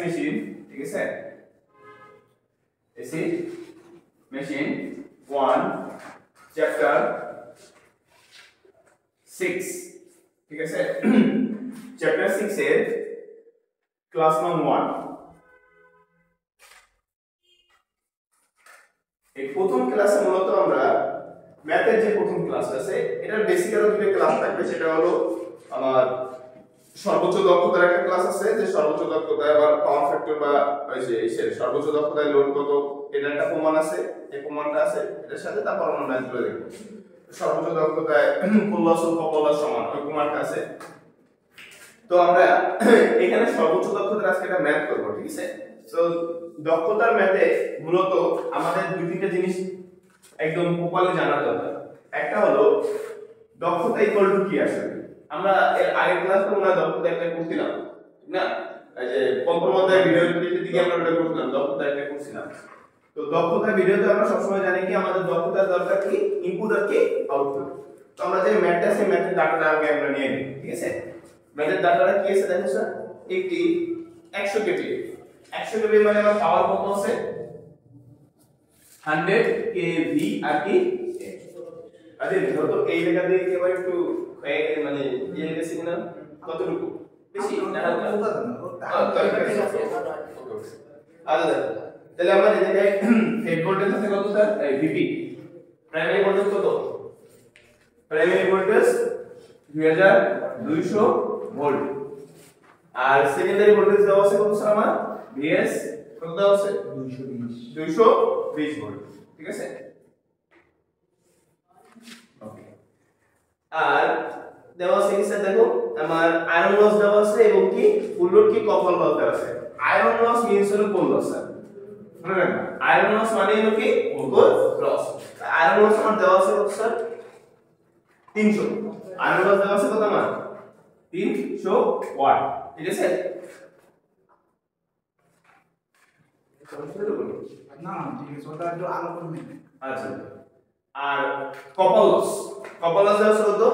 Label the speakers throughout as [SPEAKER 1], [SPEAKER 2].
[SPEAKER 1] Machine ঠিক আছে AC machine 1 chapter 6 ঠিক আছে চ্যাপ্টার 6 এর ক্লাস নাম্বার 1 এই প্রথম ক্লাসে মূলত আমরা ম্যাথের যে প্রথম ক্লাস আছে এটার বেসিক আরো দুটো ক্লাস থাকবে সেটা হলো আমার সর্বোচ্চ দক্ষতার একটা ক্লাস আছে যে সর্বোচ্চ দক্ষতায় আবার পাওয়ার ফ্যাক্টর বা ওই যে সর্বোচ্চ দক্ষতায় লোড কত এটা একটা প্রমাণ আছে এই প্রমাণটা আছে এর সাথে তারপর আমরা ম্যাথগুলো দেখব সর্বোচ্চ দক্ষতায় কুল লস ও কপল লস সমান ওই প্রমাণটা আছে তো আমরা এখানে সর্বোচ্চ দক্ষতার আজকে একটা ম্যাথ করব ঠিক আছে সো দক্ষতার ম্যাথে মূলত আমাদের দুই তিনটা জিনিস একদম প্রপারলি জানা দরকার একটা হলো দক্ষতা ইকুয়াল টু কি আসলে আমরা এর আগের ক্লাসে আমরা দক্ষতা একটা করছিলাম ঠিক না এই যে প্রথম অধ্যায় ভিডিওতে দিকে আমরা এটা করছিলাম দক্ষতা একটা করছিলাম তো দক্ষতা ভিডিওতে আমরা সব সময় জানি কি আমাদের দক্ষতার দরকার কি ইনপুট আর কি আউটপুট তো আমরা যে ম্যাথটা আছে ম্যাথের ডাটাটা আগে আমরা নিয়ে নিই ঠিক আছে ম্যাথের ডাটাটা কি আছে দেখো স্যার একটি 100 কেভি 100 কেভি মানে আমার পাওয়ার কত আছে 100 কেভি আর কি আরে ধরো এই জায়গা দিয়ে একেবারে একটু মানে ইয়ে গেছে কিনা কতটুকু বেশি না হালকা আচ্ছা তাহলে আমরা এই জায়গায় হেড ভোল্টেজ আছে কত স্যার ভিপি প্রাইমারি ভোল্টেজ কত প্রাইমারি ভোল্টেজ 2200 ভোল্ট আর সেকেন্ডারি ভোল্টেজ দেওয়া আছে কত স্যার আমার ভিএস কত দেওয়া আছে 220 ভোল্ট ঠিক আছে ওকে আর দেওয়া আছে কি স্যার দেখো আমার আয়রন লস দেওয়া আছে এবং কি ফুল লোড কি কপার লস দেওয়া আছে আয়রন লস মিন্স হলো কোল লস স্যার মনে রাখবেন আয়রন লস মানে হলো কি কোল লস আয়রন লস আমার দেওয়া আছে কত স্যার 300 আয়রন লস দেওয়া আছে কত আমার 300 ওয়াট ঠিক আছে
[SPEAKER 2] না ঠিক আছে ওটা একটু আলো করে নিন
[SPEAKER 1] আচ্ছা আর কপার লস দেওয়া আছে কত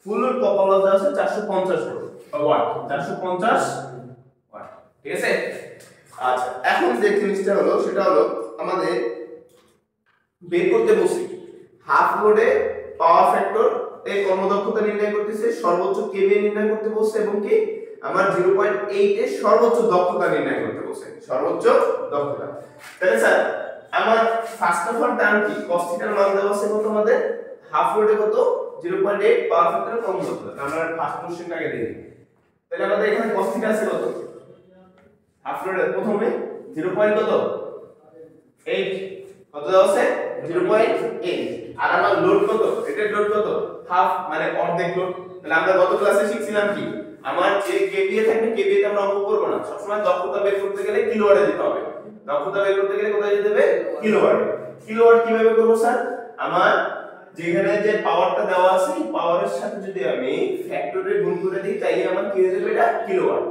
[SPEAKER 1] ফুল লোড কপার লস দেওয়া আছে 450 ওয়াট 450 ওয়াট ঠিক আছে আচ্ছা এখন যে জিনিসটা হলো সেটা হলো আমাদের বের করতে বসি হাফ লোডে পাওয়ার ফ্যাক্টর এই কর্মদক্ষতা নির্ণয় করতেছে সর্বোচ্চ কেভিএ নির্ণয় করতে বসছে এবং কি আমার 0.8 এর সর্বোচ্চ দক্ষতা নির্ণয় করতে বসে সর্বোচ্চ দক্ষতা তাহলে স্যার আমার ফার্স্ট অফ অল টার্ম কি cos থিটার মান দেওয়া আছে কত আমাদের হাফ লোডে কত 0.8 পাওয়ার ফ্যাক্টরের কর্মদক্ষতা আমরা ফার্স্ট কোশ্চেনটাকে দেখি তাহলে আমাদের এখানে cos থিটা আছে কত হাফ লোডে প্রথমে 0. কত 8 কত দেওয়া আছে 0.8 আর আমার লোড কত রেটেড লোড কত হাফ মানে অর্ধেক লোড তাহলে আমরা গত ক্লাসে শিখছিলাম কি আমার যে কেভিএ থাকবে কেভিএ তে আমরা অঙ্ক করব না সব সময় দক্ষতা বের করতে গেলে কিলোওয়াটে দিতে হবে দক্ষতা বের করতে গেলে কোথায় দিতে হবে কিলোওয়াট কিভাবে করব স্যার আমার যেখানে যে পাওয়ারটা দেওয়া আছে এই পাওয়ারের সাথে যদি আমি ফ্যাক্টরে গুণ করে দিই তাইলে আমার কি হয়ে যাবে এটা কিলোওয়াট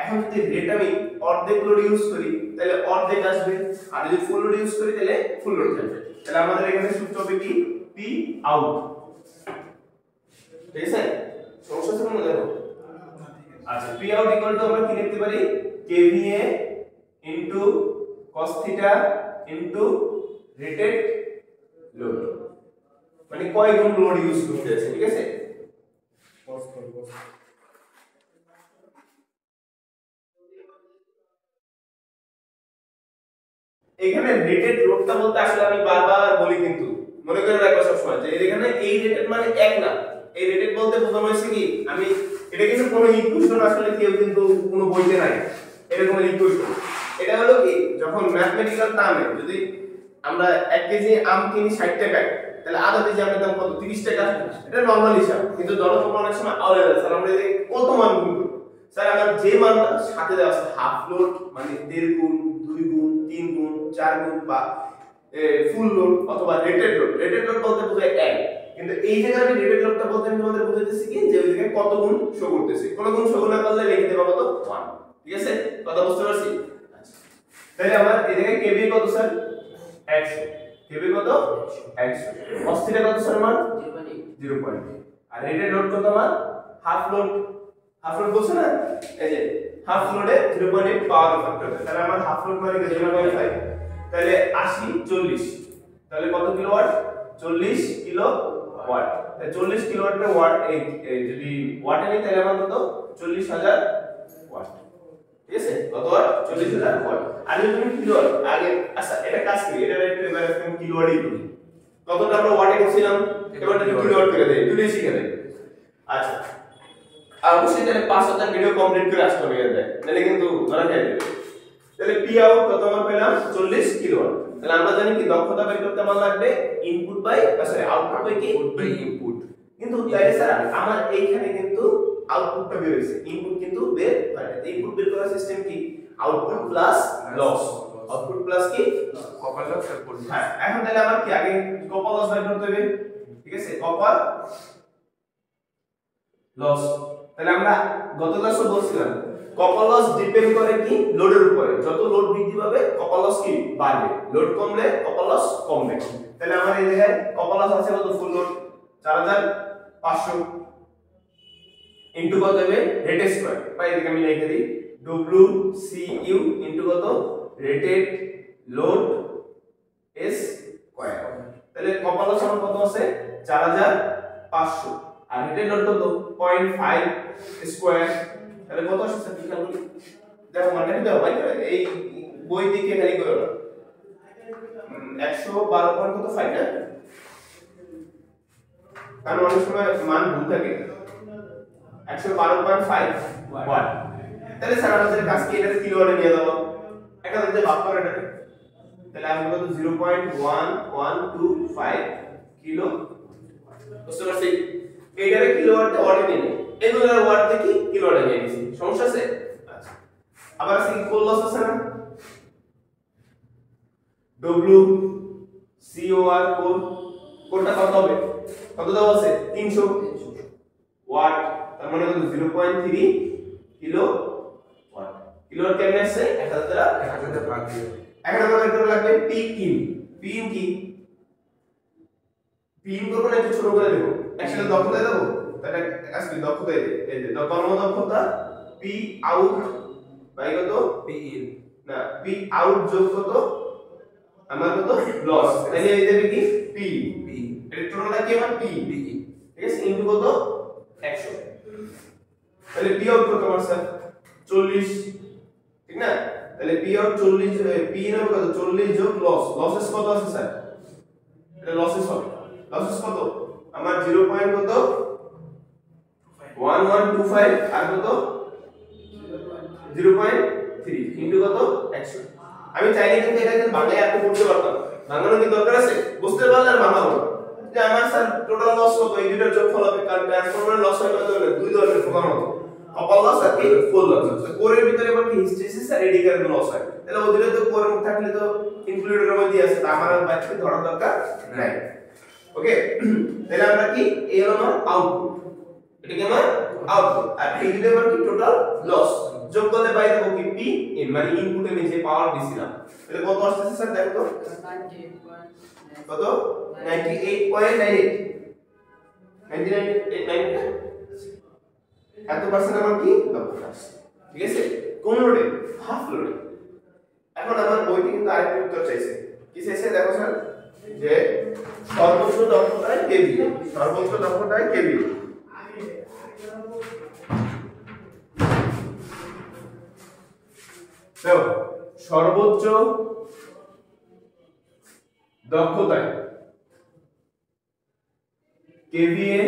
[SPEAKER 1] এখন যদি রেট আমি অর্ধেক লোড ইউজ করি তাহলে অর্ধেক আসবে আর যদি ফুল লোড ইউজ করি তাহলে ফুল লোড আসবে তাহলে আমাদের এখানে সূত্র হবে কি পি আউট ঠিক আছে সমস্যা আছে কোনো দেখো আচ্ছা পি আউট ইকুয়াল টু আমরা কি লিখতে পারি KVA into cos theta into rated load মানে কয় গুণ লোড ইউজ করতে আছে ঠিক আছে এখানে রেটেড লোডটা বলতে আসলে আমি বারবার বলি কিন্তু মনে করে রাখবা সব সময় যে এখানে এই রেটেড মানে এক না এই রেটেড বলতে বোঝানো হয়েছে কি আমি এটা কিন্তু কোনো ইকুয়েশন আসলে কেউ কিন্তু কোনো বইতে নাই এরকম ইকুয়েশন এটা হলো কি যখন ম্যাথমেটিক্যাল টার্মে যদি আমরা 1 কেজি আম কিনি 60 টাকায় তাহলে আধা কেজি আমের দাম কত 30 টাকা এটা নরমাল হিসাব কিন্তু জনসংখ্যা অনেক সময় আলাদা আছে আমরা এই কত মান গুণ করব স্যার আমার যে মানটা সাথে দেওয়া আছে হাফ লোড মানে 1.5 গুণ 2 গুণ 3 গুণ 4 গুণ বা ফুল লোড অথবা রেটেড লোড বলতে বোঝায় 1 কিন্তু এই জায়গায় আমি রেটেড লোডটা বলতে আমি তোমাদের বুঝাইতেছি কি যে ওই জায়গায় কত গুণ শো করতেছে কোন গুণ শো না করলে লিখে দেব কত 1 ঠিক আছে কথা বুঝতে পারছি আচ্ছা তাহলে আমার এই জায়গায় কেভি কত স্যার 100 কেভি কত 100 cos থিটা কত স্যার মান 0.8 আর রেটেড লোড কত আমার হাফ লোড বলছ না এই যে হাফ লোডে 0.8 পাওয়ার ফ্যাক্টর, তাহলে আমার হাফ লোড মানে 0.5, তাহলে 80 40, তাহলে কত কিলোওয়াট? 40 কিলোওয়াট। তাহলে 40 কিলোওয়াটের ওয়াট যদি ওয়াটে নিই তাহলে আমার কত? 40,000 ওয়াট। ঠিক আছে, কত ওয়াট? 40,000 ওয়াট। আর যদি তুমি কিলোওয়াট আগে, আচ্ছা এটা কাজ করি, এটা একটু এবারে আমি কিলোওয়াটই করি। কতটা আমরা ওয়াটে করছিলাম, এবার যদি কিলোওয়াট করে দেই, দুটোই শিখে দেই। আচ্ছা, আর অবশ্যই তাহলে 5000 ভিডিও কমপ্লিট করে আসতে হবে এর, তাহলে কিন্তু ধরা যায় দেবে। তাহলে পি আউট কত আমরা পেলাম? 40 কিলোওয়াট। তাহলে আমরা জানি কি দক্ষতা বের করতে আমার লাগবে input by sorry output by কি ইনপুট। কিন্তু তাহলে স্যার আমার এইখানে কিন্তু আউটপুটটা বের হইছে, ইনপুট কিন্তু বের হয় না। ইনপুট বের করার সিস্টেম কি? Output plus loss. Output plus কি?
[SPEAKER 2] Copper loss output.
[SPEAKER 1] হ্যাঁ, এখন তাহলে আমার কি আগে কপার লস বের করতে হবে। ঠিক আছে, কপার লস। তাহলে আমরা গত ক্লাসে বলছিলাম কপার লস ডিপেন্ড করে কি? লোডের উপরে। যত লোড বৃদ্ধি পাবে কপার লস কি বাড়বে, লোড কমলে কপার লস কমবে। তাহলে আমার এই জায়গায় কপার লস আছে কত? ফুল লোড 4500 ইনটু কত হবে? Rate square. বা এদিকে আমি লিখে দিই WCU ইনটু কত? Rated load S square. তাহলে কপার লস আমার কত আছে? 4500, আর রেটেড লোড কত? 0.5 স্কয়ার। তাহলে কত আসছে স্যার? খেয়াল করি, দেখো মানে দাও ভাই, এই বই দিকে খালি করো না। 112.5 না, কারণ অনেক সময় মান ভুল থাকে। 112.5 ওয়াট। তাহলে স্যার আমাদের কাজ কি? এটা কিলোওয়াটে নিয়ে দাও, এটা যদি ভাগ করে এটা, তাহলে আমি কত? 0.1125 কিলো। বুঝতে পারছি? এইটারে কিলোওয়াটে ওয়াটে নিয়ে নিই, এগুলোর ওয়াট দেখি কিলোওয়াটে নিয়ে নিছি, সমস্যা আছে? আচ্ছা, আবার আছে কি? কোল লস আছে না? WCOR কোলটা কত হবে? কত দেওয়া আছে? 300 ওয়াট। তার মানে কত? 0.3 কিলো ওয়াট। কিলোওয়াট কেমনে আসছে? 1000 দ্বারা
[SPEAKER 2] 1000 ভাগ দিয়ে
[SPEAKER 1] 1000 ভাগ করে লাগবে পি ইন। পি ইন কি? পি ইন করব না, একটু ছোট করে দেব, একসাথে দক্ষতা দেব। তাহলে আজকে দক্ষতা এই যে কর্মদক্ষতা পি আউট বাই কত?
[SPEAKER 2] পি ইন
[SPEAKER 1] না, পি আউট যোগ কত? আমার কত? লস। তাহলে এই দেবে কি? পি।
[SPEAKER 2] পি
[SPEAKER 1] এটা টোটালটা কি আমার? পি।
[SPEAKER 2] পি
[SPEAKER 1] ঠিক আছে, ইনটু কত? 100। তাহলে পি আউট কত আমার স্যার? 40, ঠিক না? তাহলে পি আউট 40, পি ইন হবে কত? 40 যোগ লস। লসেস কত আছে স্যার? এটা লসেস হবে। লসেস কত? আমার 0. কত? 1125 আর কত? 0.3 ইনটু কত? 100। আমি চাইলে কিন্তু এটা কিন্তু বাংলায় আপনি করতে পারতাম, বাংলানো কি দরকার আছে? বুঝতে পারলে আর বাংলাবো যে আমার স্যার টোটাল লস কত? এই দুটোর যোগফল হবে, কারণ ট্রান্সফরমারের লস হয় কত? দুই ধরনের প্রকার মতো, কপার লস আর কি কোর লস। কোরের ভিতরে আবার কি হিস্টেরিসিস আর এডি কারেন্ট লস হয়। তাহলে ওদিকে তো কোর থাকলে তো ইনক্লুডেড মধ্যে আছে, তা আমার আর বাকি ধরার দরকার নাই। ওকে, তাহলে আমরা কি? এই হলো আমার আউটপুট, এটা কি আমার আউটপুট, আর এই দুটো আমার কি? Total loss. যোগ করলে পাই দেবো কি? পি ইন, মানে ইনপুটে আমি যে পাওয়ার দিছিলাম। তাহলে কত আসছে স্যার? দেখো তো কত? 98.98 এত পার্সেন্ট আমার কি দক্ষতা আসছে। ঠিক আছে, কোন লোডে? হাফ লোডে। এখন আমার বইতে কিন্তু আরেকটা উত্তর চাইছে, কি চাইছে? দেখো স্যার, যে সর্বোচ্চ দক্ষতায় কেভিএ, সর্বোচ্চ দক্ষতায় কেভিএ। দেখো, সর্বোচ্চ দক্ষতায় কেভিএ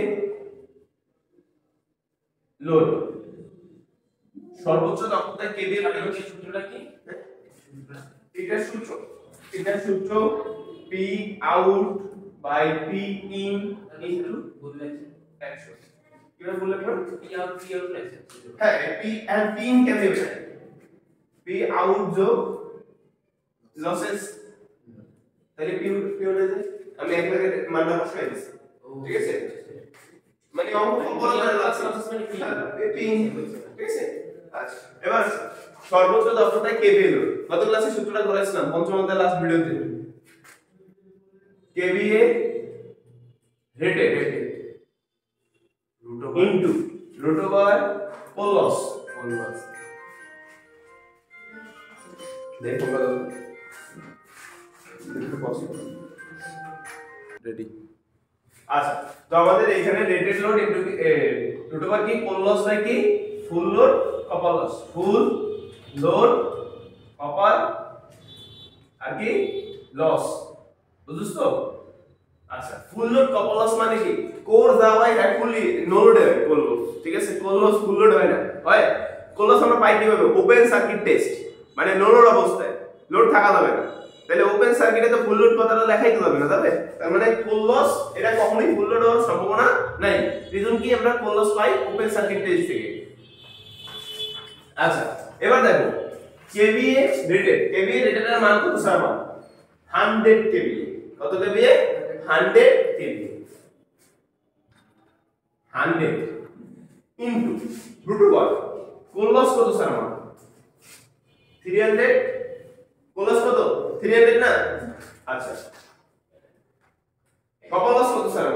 [SPEAKER 1] লোড, সর্বোচ্চ দক্ষতায় কেভিএ লোড। সূত্রটা কি? এটা সূত্র, এটা সূত্র P out by P in into 100। কিভাবে বললে পি আউট রয়েছে? হ্যাঁ, পি এন্ড পি ইন কেন হবে? পি আউট যোগ লসেস, তাহলে পি হয়ে যায়। আমি একবারে মানটা বসাই দিছি, ঠিক আছে? মানে অঙ্ক বড় করে লসেস মানে পি ইন, ঠিক আছে? আচ্ছা, এবার সর্বোচ্চ দক্ষতায় কেভিএ লোড। গত ক্লাসে সূত্রটা করেছিলাম পঞ্চম অধ্যায়ের লাস্ট ভিডিওতে। KVA rated into root over pole loss. দেখো
[SPEAKER 2] রেডি।
[SPEAKER 1] আচ্ছা, তো আমাদের এখানে rated load into root over কি কোল লস বাই কি full load copper loss, full load copper আর কি লস, বুঝছ তো? আচ্ছা, ফুল লোড কপার লস মানে কি কোর যাওয়াই হয় ফুলি নো লোড হয় কোল লস, ঠিক আছে? কোল লস ফুল লোড হয় না, হয় কোল লস আমরা পাই কিভাবে? ওপেন সার্কিট টেস্ট, মানে নো লোড অবস্থায় লোড থাকা যাবে না, তাহলে ওপেন সার্কিটে তো ফুল লোড কথাটা লেখাই তো যাবে না, যাবে? তার মানে কোল লস এটা কখনোই ফুল লোড হওয়ার সম্ভাবনা নাই। রিজন কি? আমরা কোল লস পাই ওপেন সার্কিট টেস্ট থেকে। আচ্ছা, এবার দেখো কেভিএ রেটেড, কেভিএ রেটেড এর মান কত স্যার? 100 কেভিএ। কত kVA? 100 kVA. 100 into root over core loss কত স্যার? 300। কোল লস কত? 300 না? আচ্ছা, কপার লস কত স্যার?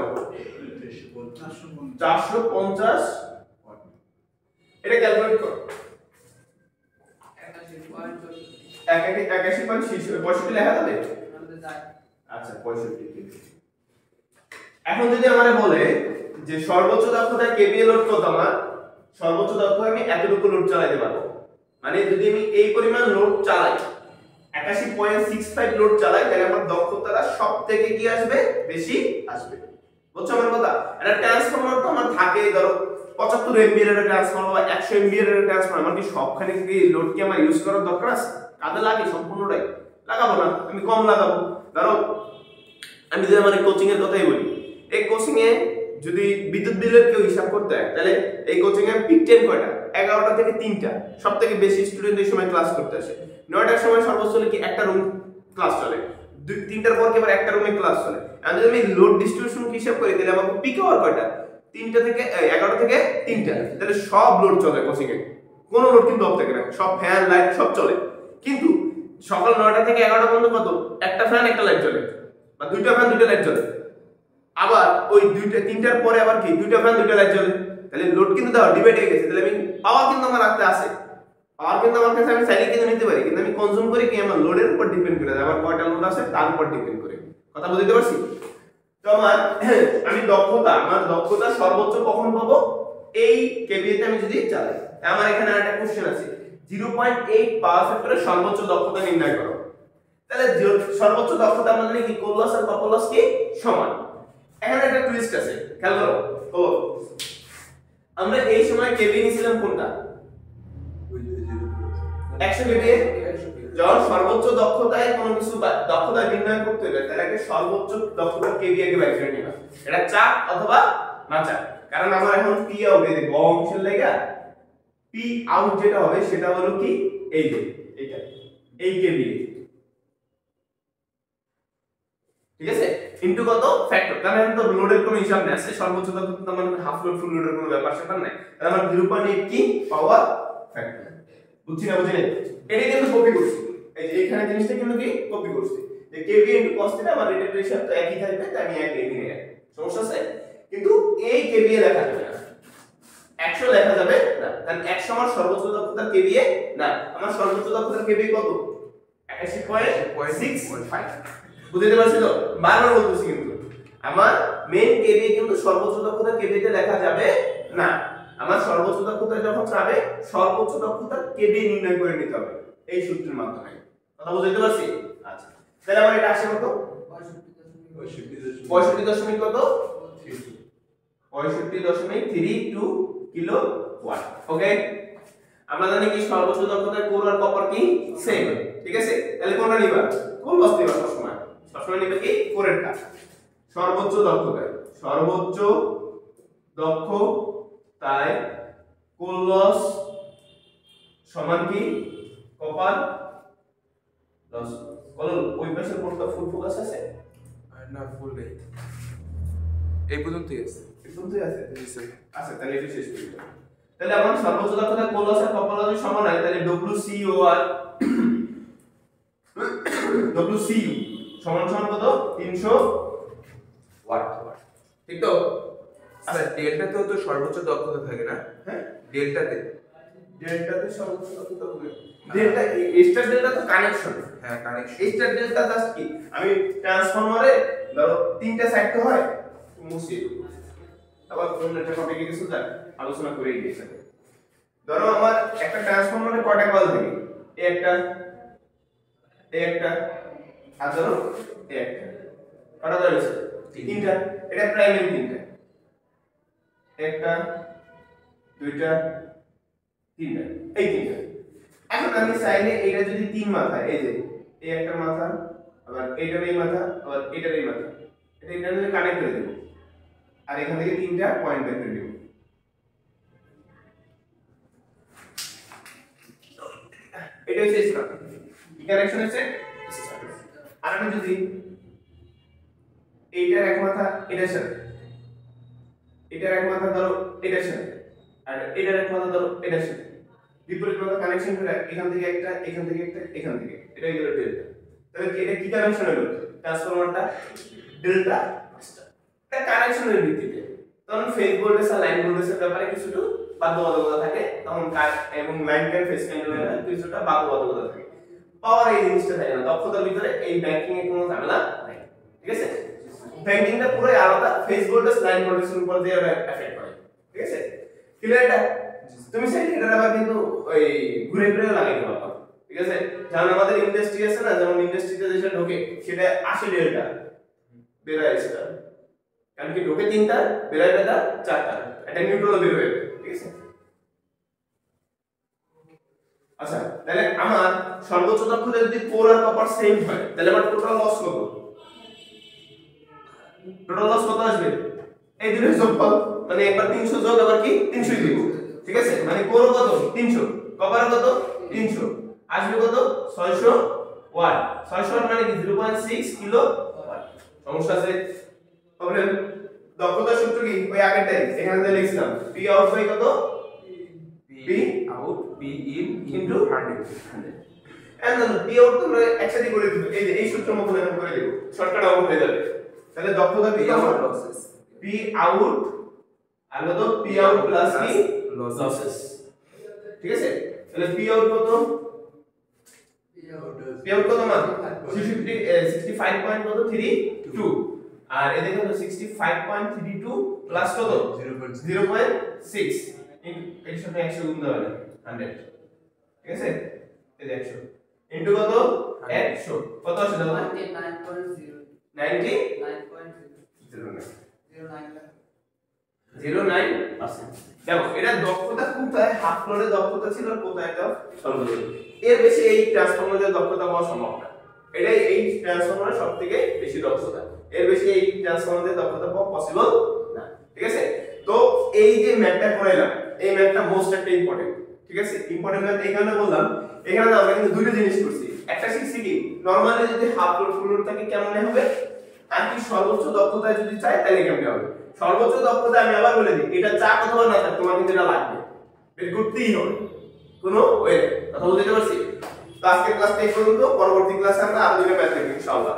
[SPEAKER 1] 450। এটা ক্যালকুলেট করো। 81.65 লেখা যাবে? আচ্ছা, 65। এখন যদি আমারে বলে যে সর্বোচ্চ দক্ষতায় কেভিএ লোড কত, আমার সর্বোচ্চ দক্ষতায় আমি এতটুকু লোড চালাতে পারবো, মানে যদি আমি এই পরিমাণ লোড চালাই 81.65 লোড চালাই, তাহলে আমার দক্ষতাটা সবথেকে কি আসবে? বেশি আসবে। বুঝছো আমার কথা? এটা ট্রান্সফরমার তো আমার থাকে, ধরো 75 এমভিএর এর ট্রান্সফরমার বা 100 এমভিএর এর ট্রান্সফরমার, আমার কি সবখানে কি লোড কি আমার ইউজ করার দরকার আছে? কাজে লাগে সম্পূর্ণটাই? লাগাবো না, আমি কম লাগাবো। ধরো আমি যদি আমার কোচিং এর কথাই বলি, এই কোচিং এ যদি বিদ্যুৎ বিলের কেউ হিসাব করতে হয়, তাহলে এই কোচিং এ পিক টাইম কয়টা? 11টা থেকে 3টা। সবথেকে বেশি স্টুডেন্ট এই সময় ক্লাস করতে আসে। 9টার সময় সর্বোচ্চ হলে কি একটা রুম ক্লাস চলে, 3টার পর কি আবার একটা রুমে ক্লাস চলে। আর যদি আমি লোড ডিস্ট্রিবিউশন হিসাব করি, তাহলে আমার পিক আওয়ার কয়টা? 3টা থেকে 11টা থেকে 3টা। তাহলে সব লোড চলে কোচিং এ, কোনো লোড কিন্তু অফ থাকে না, সব ফ্যান লাইট সব চলে। কিন্তু সকাল 9টা থেকে 11টা পর্যন্ত কত? একটা ফ্যান একটা লাইট চলে, বা দুইটা ফ্যান দুইটা লাইট চলে। আবার ওই 3টার পরে আবার কি দুইটা ফ্যান দুইটা লাইট চলে। তাহলে লোড কিন্তু দাও ডিভাইড হয়ে গেছে। তাহলে আমি পাওয়ার কিন্তু আমার রাখতে আছে, পাওয়ার কিন্তু আমার কাছে আমি চাইলে কিন্তু নিতে পারি, কিন্তু আমি কনজিউম করি কি আমার লোডের উপর ডিপেন্ড করে, আমার কয়টা লোড আছে তার উপর ডিপেন্ড করে। কথা বুঝতে পারছি? তো আমি দক্ষতা, আমার দক্ষতা সর্বোচ্চ কখন পাবো? এই কেভিএ তে আমি যদি চালাই। আমার এখানে একটা কোশ্চেন আছে, 0.8 পাওয়ার ফ্যাক্টরের সর্বোচ্চ দক্ষতা নির্ণয় করো। তাহলে সর্বোচ্চ দক্ষতা মানে কি কোল লস আর কপার লস কি সমান? এখানে একটা টুইস্ট আছে, খেয়াল করো। তো আমরা এই সময় কেভিএ নিছিলাম কোনটা? 100 কেভিএ। যখন সর্বোচ্চ দক্ষতায় কোনো কিছু দক্ষতা নির্ণয় করতে হবে, তাহলে একটা সর্বোচ্চ দক্ষতার কেভিএ কে বের করে নিবা। এটা চাপ অথবা না চাপ, কারণ আমার এখন পি আউট এই বড় অংশের লাগা পি আউট যেটা হবে সেটা হলো কি এই যে এটা, এই কেভিএ, ঠিক আছে? ইনটু কত? ফ্যাক্টর। কারণ তো লোডের কোনো হিসাব নেই, আছে সর্বোচ্চ দক্ষতা মানে হাফ লোড ফুল লোডের কোনো ব্যাপার সেটা নাই। তাহলে আমার 0.8 কি পাওয়ার ফ্যাক্টর। বুঝছি না? বুঝিনি? এটা কিন্তু কপি করছি, এই যে এখানে জিনিসটা কিন্তু কি কপি করছি, যে কেভিএ ইনটু cos থিটা আমার রেটেড রেশিও তো একই থাকবে, তাই আমি এক লিখে নিলাম। সমস্যা আছে? কিন্তু এই কেভিএ লেখা যাবে না, 100 লেখা যাবে না, কারণ 100 আমার সর্বোচ্চ দক্ষতার কেভিএ না। আমার সর্বোচ্চ দক্ষতার কেভিএ কত? 81.65। বুঝতে পারছি তো? বারবার বলতেছি কিন্তু আমার মেইন কেভিএ কিন্তু সর্বোচ্চ দক্ষতার কেভিএ তে লেখা যাবে না। আমার সর্বোচ্চ দক্ষতা যখন চাবে, সর্বোচ্চ দক্ষতার কেভিএ নির্ণয় করে নিতে হবে এই সূত্রের মাধ্যমে। কথা বুঝতে পারছি? আচ্ছা, তাহলে আমার এটা আসে কত? 65 কত? 65.32 কিলোওয়াট। ওকে, আমরা জানি কি সর্বোচ্চ দক্ষতার কোর আর কপার কি সেম, ঠিক আছে? তাহলে কোনটা নিবা? কোন লস নিবা সবসময়? সবসময় নিবে কি কোরেরটা। সর্বোচ্চ দক্ষতায়, সর্বোচ্চ দক্ষতায় কোর লস সমান কি কপার লস। বলো ওই পাশের কোনটা ফুল ফোকাস আছে?
[SPEAKER 2] না, ফুল নেই, এই পর্যন্তই আছে।
[SPEAKER 1] এই পর্যন্তই আছে?
[SPEAKER 2] জি স্যার।
[SPEAKER 1] আচ্ছা, তাহলে এটা শেষ করি। তাহলে আমার সর্বোচ্চ দক্ষতা কোর লস আর কপার লস সমান হয়, তাহলে WCO আর WCU সমান সমান কত? 300 ওয়াট। ঠিক তো?
[SPEAKER 2] স্যার ডেল্টাতেও তো সর্বোচ্চ দক্ষতা থাকে না?
[SPEAKER 1] হ্যাঁ,
[SPEAKER 2] ডেল্টাতে
[SPEAKER 1] ডেল্টাতে সর্বোচ্চ দক্ষতা হবে ডেল্টা স্টার ডেল্টা তো কানেকশন
[SPEAKER 2] হ্যাঁ কানেকশন
[SPEAKER 1] স্টার ডেল্টা জাস্ট কি আমি ট্রান্সফরমারে ধরো তিনটা সাইড তো হয় মুছে আবার কোন একটা টপিকে কিছু যায় আলোচনা করে দিয়েছে ধরো আমার একটা ট্রান্সফরমারে কয়টা কয়েল থাকে এই একটা আর ধরো এই একটা কয়টা কয়েল আছে তিনটা এটা প্রাইমারি তিনটা একটা দুইটা তিনটা এই তিনটা এখন আমি চাইলে এটা যদি তিন মাথা এই যে এই একটা মাথা আবার এইটার এই মাথা আবার এইটার এই মাথা এটা ইন্টারনালি কানেক্ট করে দেব আর এখান থেকে তিনটা পয়েন্ট বের করে দেব এটা হচ্ছে স্টার কানেকশন হচ্ছে স্টার আর আমি যদি এইটার এক মাথা এটার সাথে এটার এক মাথা ধরো এটার সাথে আর এটার এক মাথা ধরো এটার সাথে বিপরীত মাথা কানেকশন করে এখান থেকে একটা এখান থেকে একটা এখান থেকে এটা হলো ডেল্টা তাহলে এটা কি কানেকশন হলো ট্রান্সফরমারটা ডেল্টা স্টার এটা কানেকশনের ভিত্তিতে তখন ফেজ ভোল্টেজ আর লাইন ভোল্টেজের ব্যাপারে কিছুটা বাধ্যবাধকতা থাকে তখন এবং লাইন কারেন্ট ফেজ কারেন্টের কিছুটা বাধ্যবাধকতা থাকে পাওয়ার এই জিনিসটা থাকে না দক্ষতার ভিতরে এই ব্যাংকিং এর কোনো ঝামেলা নাই ঠিক আছে ব্যাংকিংটা পুরো আলাদা ফেজ ভোল্টেজ লাইন ভোল্টেজের উপর দিয়ে এফেক্ট করে ঠিক আছে ক্লিয়ার এটা তুমি চাইলে এটা আবার কিন্তু ওই ঘুরে ঘুরে লাগাইতে পারো ঠিক আছে যেমন আমাদের ইন্ডাস্ট্রি আছে না যেমন ইন্ডাস্ট্রিতে যেটা ঢোকে সেটা 80 ডেল্টা বেরায় সেটা কারণ কি ঢোকে তিনটা বেরায় বেটা চারটা এটা নিউট্রাল বের হয়ে ঠিক আছে আচ্ছা তাহলে আমার সর্বোচ্চ দক্ষতা যদি কোর আর কপার সেম হয় তাহলে আমার টোটাল লস কত আসবে এই দুটোর যোগফল মানে একবার 300 যোগ আবার কি 300 দিব ঠিক আছে মানে কোর কত 300 কপার কত 300 আসবে কত 600 ওয়াট 600 ওয়াট মানে কি 0.6 কিলো ওয়াট সমস্যা আছে প্রবলেম দক্ষতা সূত্র কি ওই আগেরটাই এখানে যে লিখছিলাম p out বাই কত p
[SPEAKER 2] out p in
[SPEAKER 1] into
[SPEAKER 2] 100
[SPEAKER 1] and then p out তোমরা একসাথে করে দিবে এই যে এই সূত্র মতো এরকম করে দিব শর্টকাট আউট হয়ে যাবে তাহলে দক্ষতা p out
[SPEAKER 2] losses
[SPEAKER 1] p out আর কত p out প্লাস কি লসেস ঠিক আছে তাহলে p out কত p out কত মান 65.32 আর এদিকে কত 65.32 প্লাস কত 0.6 এর সাথে 100 গুণ দেওয়া হবে 100 ঠিক আছে এই 100 ইনটু কত 100 কত আসে দাও 99.09% দেখো এটা দক্ষতা কোথায় হাফ ফ্লোরে দক্ষতা ছিল আর কোথায় এটা সর্বোচ্চ এর বেশি এই ট্রান্সফরমারের দক্ষতা পাওয়া সম্ভব না এটাই এই ট্রান্সফরমারের সবথেকে বেশি দক্ষতা এর বেশি এই ট্রান্সফরমারের দক্ষতা পাওয়া পসিবল না ঠিক আছে তো এই যে ম্যাথটা করাইলাম এই ম্যাথটা মোস্ট একটা ইম্পর্টেন্ট ঠিক আছে ইম্পর্টেন্ট ম্যাথ এই কারণে বললাম এখানে আমরা কিন্তু দুটো জিনিস করছি একটা শিখছি কি নরমালি যদি হাফ লোড ফুল লোড থাকে কেমন হবে আর কি সর্বোচ্চ দক্ষতা যদি চাই তাহলে কেমন হবে সর্বোচ্চ দক্ষতা আমি আবার বলে দিই এটা যা অথবা না থাক তোমার কিন্তু এটা লাগবে বের করতেই হবে কোনো ওয়ে কথা বলতে পারছি তো আজকে ক্লাসটা এই পর্যন্ত পরবর্তী ক্লাসে আমরা আরো দুটো ম্যাথ দেখব ইনশাআল্লাহ